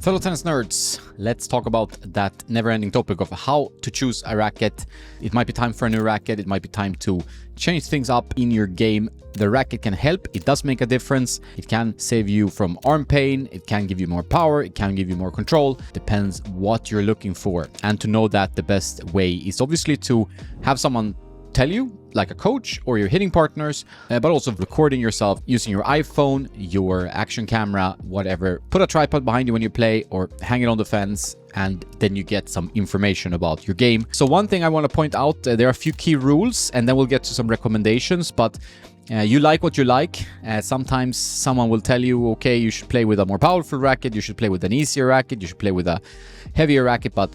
Fellow tennis nerds, let's talk about that never-ending topic of how to choose a racket. It might be time for a new racket. It might be time to change things up in your game. The racket can help. It does make a difference. It can save you from arm pain. It can give you more power. It can give you more control. Depends what you're looking for. And to know that, the best way is obviously to have someone tell you, like a coach or your hitting partners, but also recording yourself using your iPhone, your action camera, whatever. Put a tripod behind you when you play or hang it on the fence, and then you get some information about your game. So one thing I want to point out, there are a few key rules, and then we'll get to some recommendations, but you like what you like. Sometimes someone will tell you, okay, you should play with a more powerful racket, you should play with an easier racket, you should play with a heavier racket, but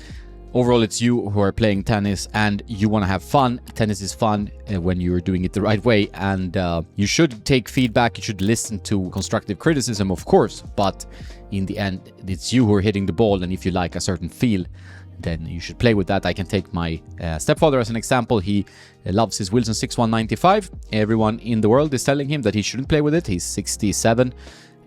overall, it's you who are playing tennis and you want to have fun. Tennis is fun when you're doing it the right way, and you should take feedback. You should listen to constructive criticism, of course, but in the end, it's you who are hitting the ball, and if you like a certain feel, then you should play with that. I can take my stepfather as an example. He loves his Wilson 6195. Everyone in the world is telling him that he shouldn't play with it. He's 67.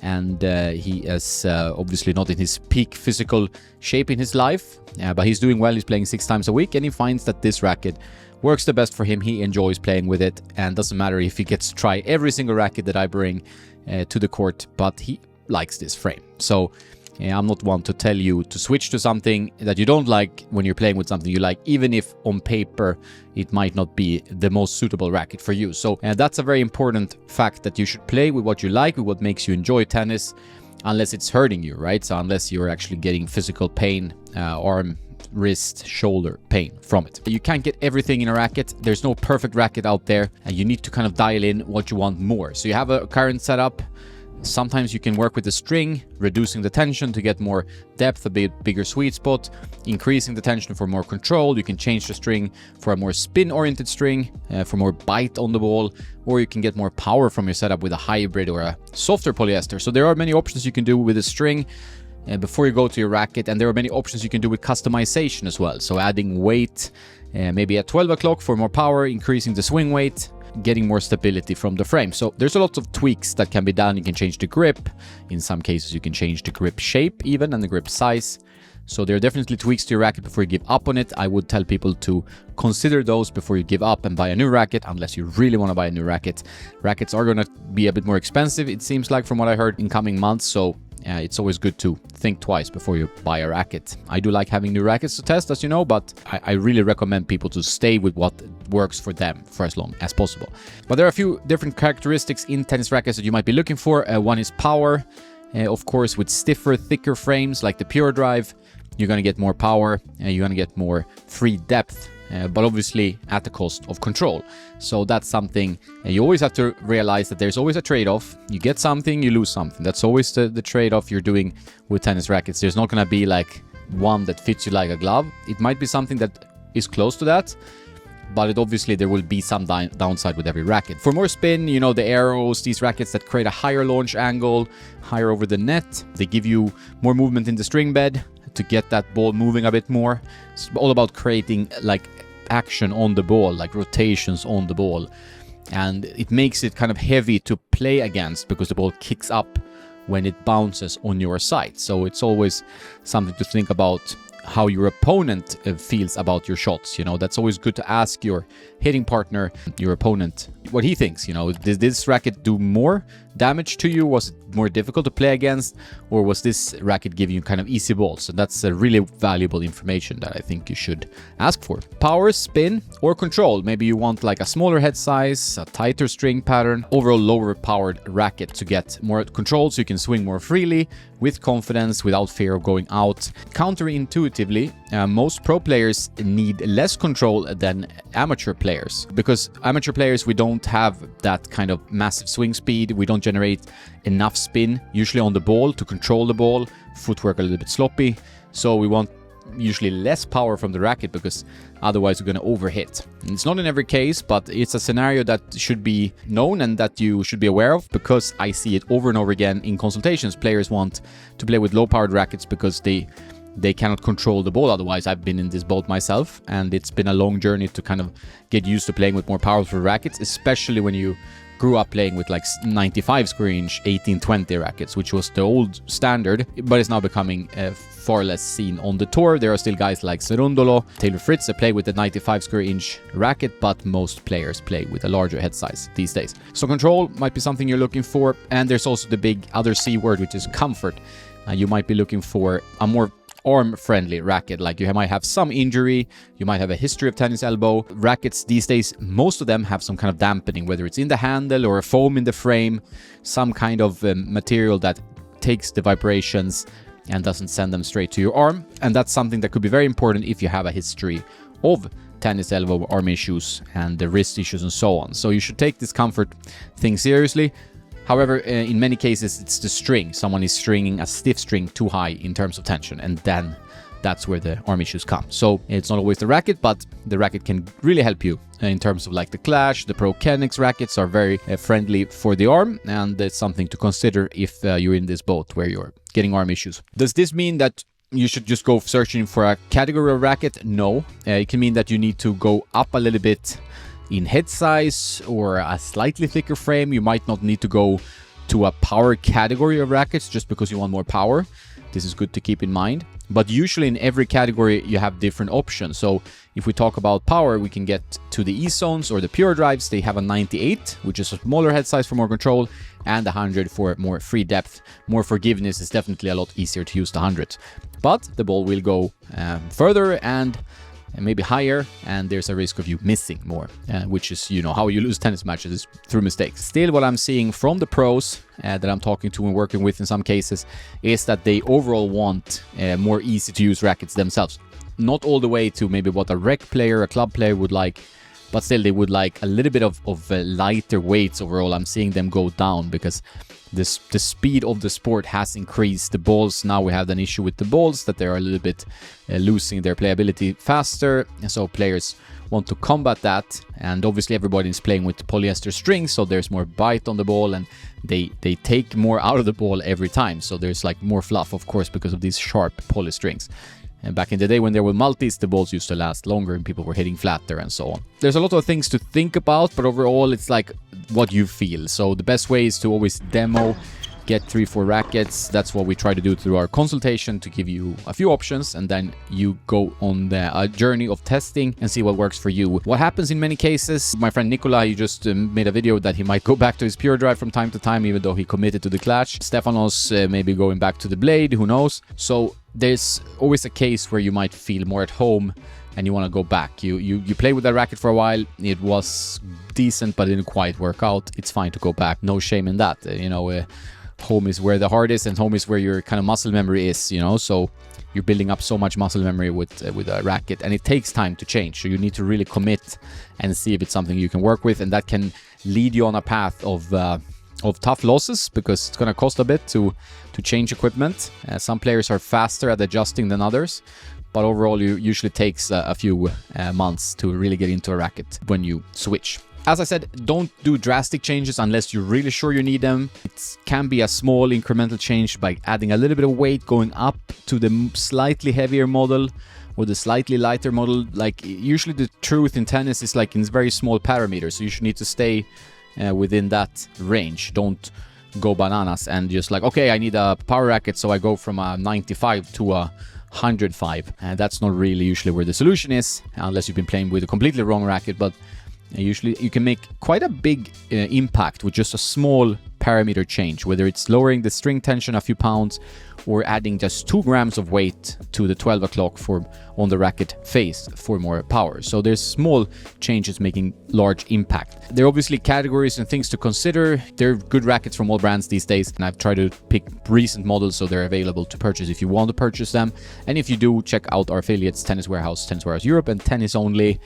And he is obviously not in his peak physical shape in his life, but he's doing well. He's playing 6 times a week, and he finds that this racket works the best for him. He enjoys playing with it, and doesn't matter if he gets to try every single racket that I bring to the court, but he likes this frame. So I'm not one to tell you to switch to something that you don't like when you're playing with something you like, even if on paper it might not be the most suitable racket for you. So that's a very important fact, that you should play with what you like, with what makes you enjoy tennis, unless it's hurting you, right? So unless you're actually getting physical pain, arm, wrist, shoulder pain from it. You can't get everything in a racket. There's no perfect racket out there, and you need to kind of dial in what you want more. So you have a current setup. Sometimes you can work with the string, reducing the tension to get more depth, a bit bigger sweet spot, increasing the tension for more control. You can change the string for a more spin-oriented string, for more bite on the ball, or you can get more power from your setup with a hybrid or a softer polyester. So there are many options you can do with the string before you go to your racket, and there are many options you can do with customization as well. So adding weight, maybe at 12 o'clock for more power, increasing the swing weight, getting more stability from the frame. So there's a lot of tweaks that can be done. You can change the grip. In some cases, you can change the grip shape even, and the grip size. So there are definitely tweaks to your racket before you give up on it. I would tell people to consider those before you give up and buy a new racket, unless you really want to buy a new racket. Rackets are going to be a bit more expensive, it seems like, from what I heard, in coming months. So it's always good to think twice before you buy a racket. I do like having new rackets to test, as you know, but I really recommend people to stay with what works for them for as long as possible. But there are a few different characteristics in tennis rackets that you might be looking for. One is power. Of course, with stiffer, thicker frames like the Pure Drive, you're going to get more power, you're going to get more free depth, but obviously at the cost of control. So that's something you always have to realize, that there's always a trade-off. You get something, you lose something. That's always the trade-off you're doing with tennis rackets. There's not going to be like one that fits you like a glove. It might be something that is close to that, but obviously there will be some downside with every racket. For more spin, you know, the arrows, these rackets that create a higher launch angle, higher over the net, they give you more movement in the string bed to get that ball moving a bit more. It's all about creating like action on the ball, like rotations on the ball, and it makes it kind of heavy to play against because the ball kicks up when it bounces on your side. So it's always something to think about, how your opponent feels about your shots. You know, that's always good to ask your hitting partner, your opponent, what he thinks. You know, did this racket do more damage to you? Was it more difficult to play against? Or was this racket giving you kind of easy balls? So that's a really valuable information that I think you should ask for. Power, spin, or control. Maybe you want like a smaller head size, a tighter string pattern, overall lower powered racket to get more control so you can swing more freely, with confidence, without fear of going out. Counterintuitively, most pro players need less control than amateur players, because amateur players, we don't have that kind of massive swing speed. We don't generate enough spin usually on the ball to control the ball. Footwork a little bit sloppy, so we want usually less power from the racket, because otherwise we're going to overhit. And it's not in every case, but it's a scenario that should be known and that you should be aware of, because I see it over and over again in consultations. Players want to play with low-powered rackets because they cannot control the ball otherwise. I've been in this boat myself, and it's been a long journey to kind of get used to playing with more powerful rackets, especially when you grew up playing with like 95 square inch 1820 rackets, which was the old standard, but it's now becoming far less seen on the tour. There are still guys like Cerundolo, Taylor Fritz that play with the 95 square inch racket, but most players play with a larger head size these days. So control might be something you're looking for, and there's also the big other C word, which is comfort. You might be looking for a more arm-friendly racket, like you might have some injury, you might have a history of tennis elbow. Rackets these days, most of them have some kind of dampening, whether it's in the handle or a foam in the frame, some kind of material that takes the vibrations and doesn't send them straight to your arm. And that's something that could be very important if you have a history of tennis elbow, arm issues, and the wrist issues and so on. So you should take this comfort thing seriously. However, in many cases, it's the string. Someone is stringing a stiff string too high in terms of tension, and then that's where the arm issues come. So it's not always the racket, but the racket can really help you in terms of like the Clash. The Pro Kenix rackets are very friendly for the arm, and it's something to consider if you're in this boat where you're getting arm issues. Does this mean that you should just go searching for a category of racket? No. It can mean that you need to go up a little bit in head size or a slightly thicker frame. You might not need to go to a power category of rackets just because you want more power. This is good to keep in mind. But usually in every category you have different options. So if we talk about power, we can get to the E-Zones or the Pure Drives. They have a 98, which is a smaller head size for more control, and 100 for more free depth. More forgiveness. Is definitely a lot easier to use the 100. But the ball will go further and maybe higher, and there's a risk of you missing more, which is, you know, how you lose tennis matches is through mistakes. Still, what I'm seeing from the pros that I'm talking to and working with in some cases is that they overall want more easy to use rackets themselves. Not all the way to maybe what a rec player, a club player would like, but still they would like a little bit of lighter weights overall. I'm seeing them go down because the speed of the sport has increased. The balls, now we have an issue with the balls that they're a little bit losing their playability faster, and so players want to combat that. And obviously everybody is playing with polyester strings, so there's more bite on the ball, and they take more out of the ball every time, so there's like more fluff, of course, because of these sharp poly strings. And back in the day when there were multis, the balls used to last longer and people were hitting flatter and so on. There's a lot of things to think about, but overall it's like what you feel. So the best way is to always demo, get 3-4 rackets. That's what we try to do through our consultation, to give you a few options, and then you go on the journey of testing and see what works for you. What happens in many cases, my friend Nicola, he just made a video that he might go back to his Pure Drive from time to time, even though he committed to the Clash. Stefanos maybe going back to the Blade, who knows. So there's always a case where you might feel more at home and you want to go back. You play with that racket for a while, it was decent but didn't quite work out. It's fine to go back, no shame in that. Home is where the heart is, and home is where your kind of muscle memory is, so you're building up so much muscle memory with a racket, and it takes time to change. So you need to really commit and see if it's something you can work with, and that can lead you on a path of tough losses, because it's going to cost a bit to change equipment. Some players are faster at adjusting than others, but overall it usually takes a few months to really get into a racket when you switch. As I said, don't do drastic changes unless you're really sure you need them. It can be a small incremental change by adding a little bit of weight, going up to the slightly heavier model or the slightly lighter model. Like, usually the truth in tennis is like in very small parameters, so you should need to stay within that range. Don't go bananas and just like, okay, I need a power racket, so I go from a 95 to a 105. And that's not really usually where the solution is, unless you've been playing with a completely wrong racket. But usually you can make quite a big impact with just a small parameter change, whether it's lowering the string tension a few pounds or adding just 2 grams of weight to the 12 o'clock on the racket face for more power. So there's small changes making large impact. There are obviously categories and things to consider. There are good rackets from all brands these days, and I've tried to pick recent models so they're available to purchase if you want to purchase them. And if you do, check out our affiliates, Tennis Warehouse Europe, and Tennis Only.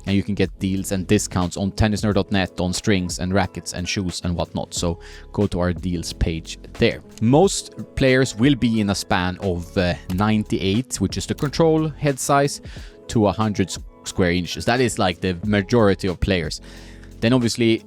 And you can get deals and discounts on tennisnerd.net on strings and rackets and shoes and whatnot. So go to our deals page there. Most players will be in a span of 98, which is the control head size, to 100 square inches. That is like the majority of players. Then obviously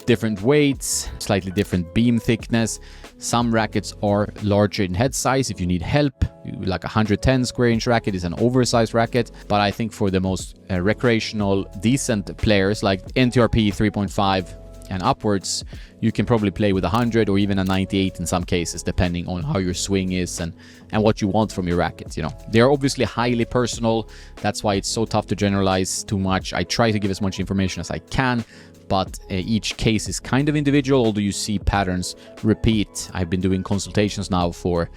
different weights, slightly different beam thickness. Some rackets are larger in head size. If you need help, like a 110 square inch racket is an oversized racket. But I think for the most recreational, decent players, like NTRP 3.5 and upwards, you can probably play with 100 or even a 98 in some cases, depending on how your swing is and what you want from your racket. You know, they are obviously highly personal. That's why it's so tough to generalize too much. I try to give as much information as I can, but each case is kind of individual, although you see patterns repeat. I've been doing consultations now for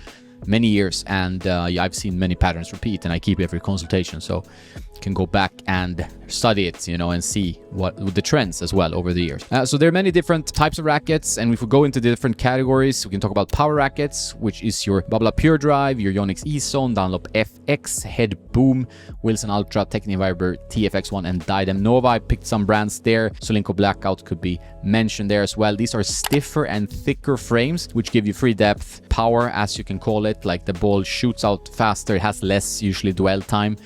many years, and yeah, I've seen many patterns repeat, and I keep every consultation, so you can go back and study it, you know, and see what the trends as well over the years. So there are many different types of rackets, and if we go into the different categories, we can talk about power rackets, which is your Babolat Pure Drive, your Yonex E-Zone, Dunlop FX, Head Boom, Wilson Ultra, Technifiber TFX1, and Diadem Nova. I picked some brands there. Solinco Blackout could be mentioned there as well. These are stiffer and thicker frames, which give you free depth, power, as you can call it, like the ball shoots out faster, it has less usually dwell time.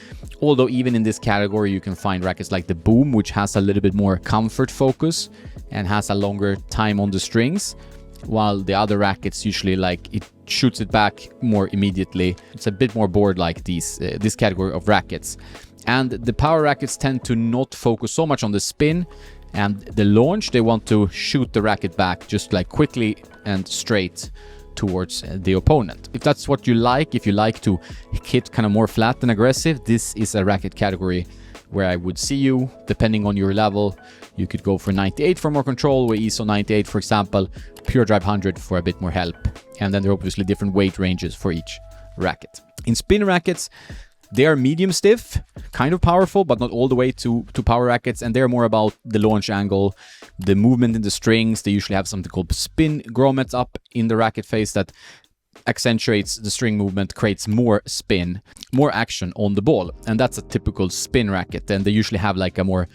Although even in this category, you can find rackets like the Boom, which has a little bit more comfort focus and has a longer time on the strings, while the other rackets usually, like, it shoots it back more immediately. It's a bit more board like this category of rackets. And the power rackets tend to not focus so much on the spin and the launch. They want to shoot the racket back just like quickly and straight towards the opponent. If that's what you like, if you like to hit kind of more flat and aggressive, this is a racket category where I would see you, depending on your level. You could go for 98 for more control, with ISO 98, for example, Pure Drive 100 for a bit more help. And then there are obviously different weight ranges for each racket. In spin rackets, they are medium stiff, kind of powerful, but not all the way to power rackets. And they're more about the launch angle, the movement in the strings. They usually have something called spin grommets up in the racket face that accentuates the string movement, creates more spin, more action on the ball. And that's a typical spin racket. And they usually have like a more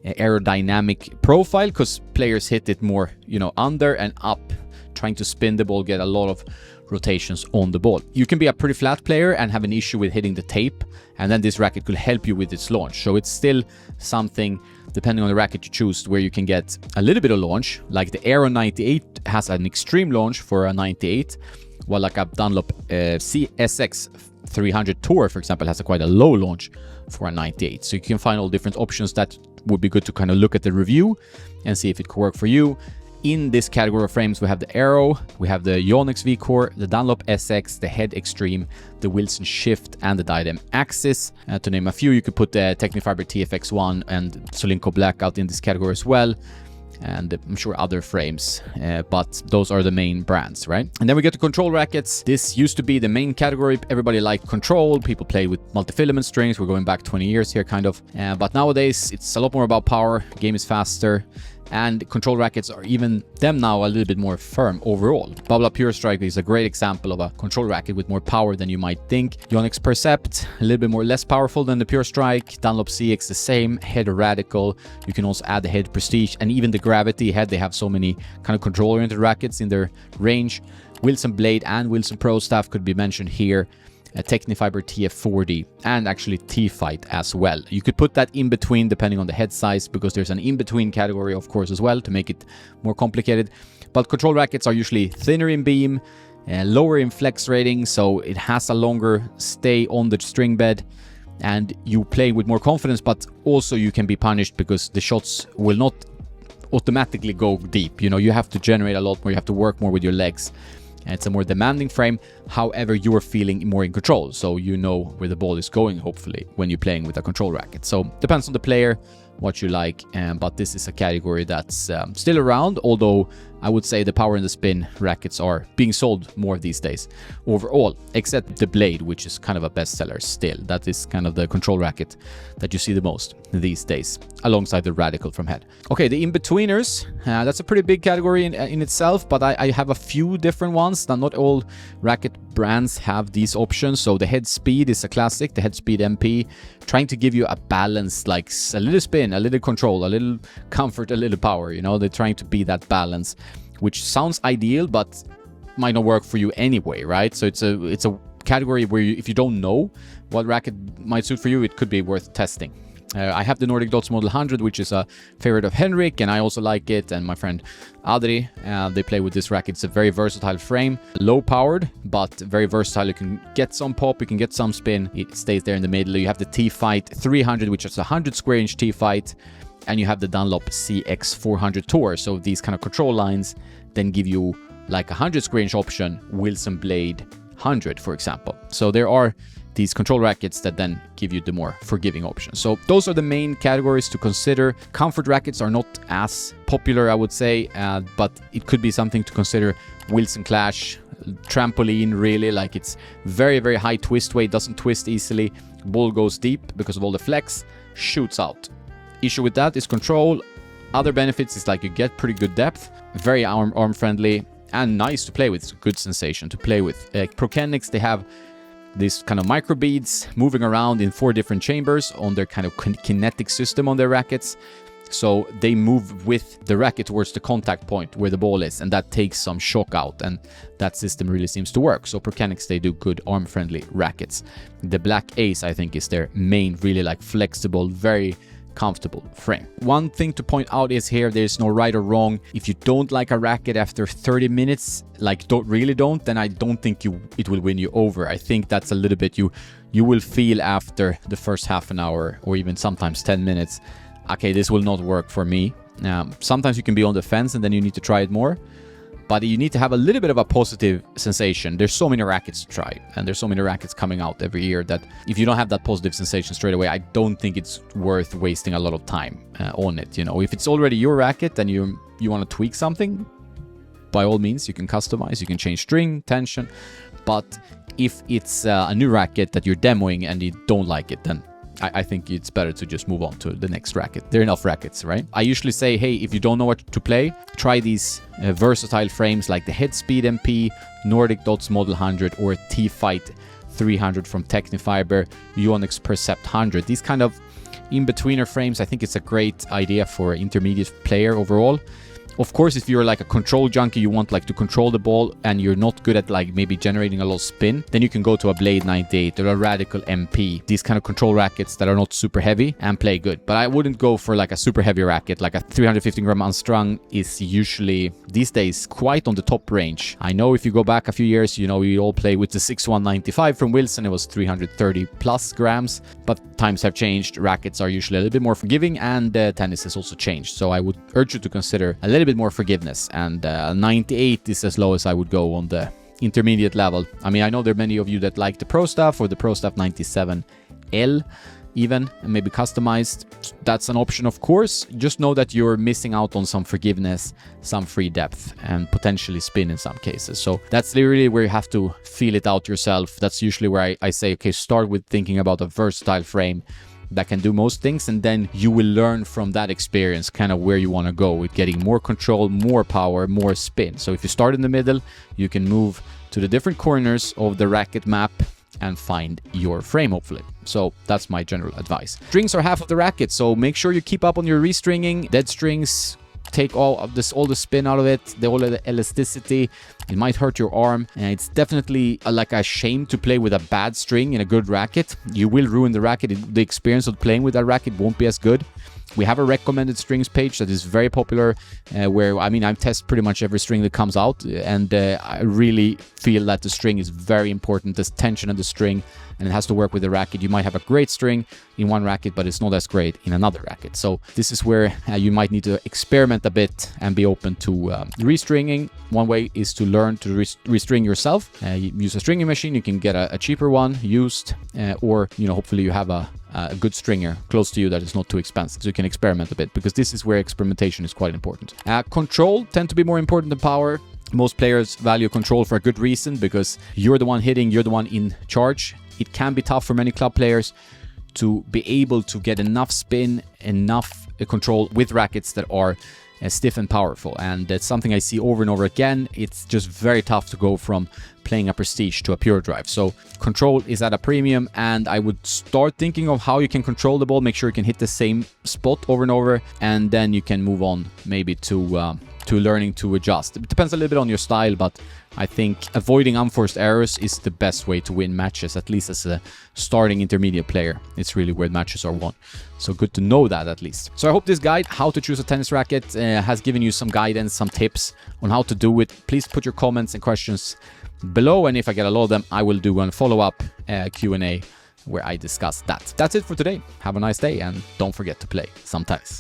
aerodynamic profile, because players hit it more, you know, under and up, trying to spin the ball, get a lot of rotations on the ball. You can be a pretty flat player and have an issue with hitting the tape, and then this racket could help you with its launch. So it's still something, depending on the racket you choose, where you can get a little bit of launch. Like the Aero 98 has an extreme launch for a 98, while like a Dunlop SX 300 Tour, for example, has quite a low launch for a 98. So you can find all different options. That would be good to kind of look at the review and see if it could work for you. In this category of frames, we have the Aero, we have the Yonex V-Core, the Dunlop SX, the Head Extreme, the Wilson Shift, and the Diadem Axis. To name a few, you could put the Technifiber TFX1 and Solinco Blackout in this category as well. And I'm sure other frames, but those are the main brands, right? And then we get to control rackets. This used to be the main category. Everybody liked control. People play with multi-filament strings. We're going back 20 years here, kind of. But nowadays, it's a lot more about power. Game is faster. And control rackets are even them now a little bit more firm overall. Babolat Pure Strike is a great example of a control racket with more power than you might think. Yonex Percept, a little bit more less powerful than the Pure Strike. Dunlop CX the same. Head Radical. You can also add the Head Prestige and even the Gravity Head. They have so many kind of control-oriented rackets in their range. Wilson Blade and Wilson Pro Staff could be mentioned here. A Technifiber TF40 and actually T-Fight as well. You could put that in between depending on the head size, because there's an in-between category, of course, as well, to make it more complicated. But control rackets are usually thinner in beam, lower in flex rating, so it has a longer stay on the string bed, and you play with more confidence, but also you can be punished because the shots will not automatically go deep. You know, you have to generate a lot more, you have to work more with your legs. It's a more demanding frame. However, you're feeling more in control, so you know where the ball is going, hopefully, when you're playing with a control racket. So depends on the player, what you like, but this is a category that's still around, although I would say the power and the spin rackets are being sold more these days overall, except the Blade, which is kind of a bestseller still. That is kind of the control racket that you see the most these days, alongside the Radical from Head. Okay, the in-betweeners, that's a pretty big category in itself, but I have a few different ones. Now, not all racket brands have these options. So the Head Speed is a classic, the Head Speed MP, trying to give you a balance, like a little spin, a little control, a little comfort, a little power. You know, they're trying to be that balance, which sounds ideal, but might not work for you anyway, right? So it's a category where if you don't know what racket might suit for you, it could be worth testing. I have the Nordic Dots Model 100, which is a favorite of Henrik, and I also like it, and my friend Adri, they play with this racket. It's a very versatile frame, low powered, but very versatile. You can get some pop, you can get some spin, it stays there in the middle. You have the T-Fight 300, which is a 100 square inch T-Fight, and you have the Dunlop CX400 Tour. So these kind of control lines then give you like a 100 range option, Wilson Blade 100, for example. So there are these control rackets that then give you the more forgiving options. So those are the main categories to consider. Comfort rackets are not as popular, I would say, but it could be something to consider. Wilson Clash, trampoline, really, like it's very, very high twist weight, doesn't twist easily, ball goes deep because of all the flex, shoots out. Issue with that is control. Other benefits is like you get pretty good depth, very arm friendly, and nice to play with. It's a good sensation to play with. Procenics, they have this kind of micro beads moving around in 4 different chambers on their kind of kinetic system on their rackets. So they move with the racket towards the contact point where the ball is, and that takes some shock out, and that system really seems to work. So Procenics, they do good arm-friendly rackets. The Black Ace, I think, is their main, really like flexible, very comfortable frame. One thing to point out is here, there's no right or wrong. If you don't like a racket after 30 minutes, like don't, then I don't think it will win you over. I think that's a little bit you will feel after the first half an hour or even sometimes 10 minutes. Okay, this will not work for me. Sometimes you can be on the fence and then you need to try it more. But you need to have a little bit of a positive sensation. There's so many rackets to try, and there's so many rackets coming out every year that if you don't have that positive sensation straight away, I don't think it's worth wasting a lot of time on it. You know, if it's already your racket and you want to tweak something, by all means, you can customize, you can change string, tension. But if it's a new racket that you're demoing and you don't like it, then I think it's better to just move on to the next racket. There are enough rackets, right? I usually say, hey, if you don't know what to play, try these versatile frames like the Headspeed MP, Nordic Dots Model 100, or T-Fight 300 from Technifiber, Yonex Percept 100. These kind of in-betweener frames, I think it's a great idea for an intermediate player overall. Of course, if you're like a control junkie, you want like to control the ball and you're not good at like maybe generating a lot of spin, then you can go to a Blade 98 or a Radical MP. These kind of control rackets that are not super heavy and play good. But I wouldn't go for like a super heavy racket. Like a 350 gram unstrung is usually these days quite on the top range. I know if you go back a few years, you know, we all play with the 6195 from Wilson. It was 330 plus grams, but times have changed. Rackets are usually a little bit more forgiving, and tennis has also changed. So I would urge you to consider a little bit more forgiveness, and 98 is as low as I would go on the intermediate level. I mean, I know there are many of you that like the Pro Staff or the Pro Staff 97L even, and maybe customized. That's an option, of course. Just know that you're missing out on some forgiveness, some free depth, and potentially spin in some cases. So that's really where you have to feel it out yourself. That's usually where I say, okay, start with thinking about a versatile frame that can do most things, and then you will learn from that experience kind of where you want to go with getting more control, more power, more spin. So if you start in the middle, you can move to the different corners of the racket map and find your frame, hopefully. So that's my general advice. Strings are half of the racket, so make sure you keep up on your restringing. Dead strings take all of this, all the spin out of it, all of the elasticity. It might hurt your arm, and it's definitely like a shame to play with a bad string in a good racket. You will ruin the racket. The experience of playing with that racket won't be as good. We have a recommended strings page that is very popular, where, I mean, I test pretty much every string that comes out, and I really feel that the string is very important. There's tension in the string, and it has to work with the racket. You might have a great string in one racket, but it's not as great in another racket. So this is where you might need to experiment a bit and be open to restringing. One way is to learn to restring yourself. You use a stringing machine. You can get a cheaper one used, or, you know, hopefully you have a good stringer close to you that is not too expensive, so you can experiment a bit, because this is where experimentation is quite important. Control tend to be more important than power. Most players value control for a good reason, because you're the one hitting, you're the one in charge. It can be tough for many club players to be able to get enough spin, enough control with rackets that are stiff and powerful, and that's something I see over and over again. It's just very tough to go from playing a Prestige to a Pure Drive. So control is at a premium, and I would start thinking of how you can control the ball, make sure you can hit the same spot over and over, and then you can move on maybe to learning to adjust. It depends a little bit on your style, but I think avoiding unforced errors is the best way to win matches, at least as a starting intermediate player. It's really where matches are won. So good to know that, at least. So I hope this guide, how to choose a tennis racket, has given you some guidance, some tips on how to do it. Please put your comments and questions below, and if I get a lot of them, I will do a follow-up Q&A where I discuss that. That's it for today. Have a nice day, and don't forget to play some tennis.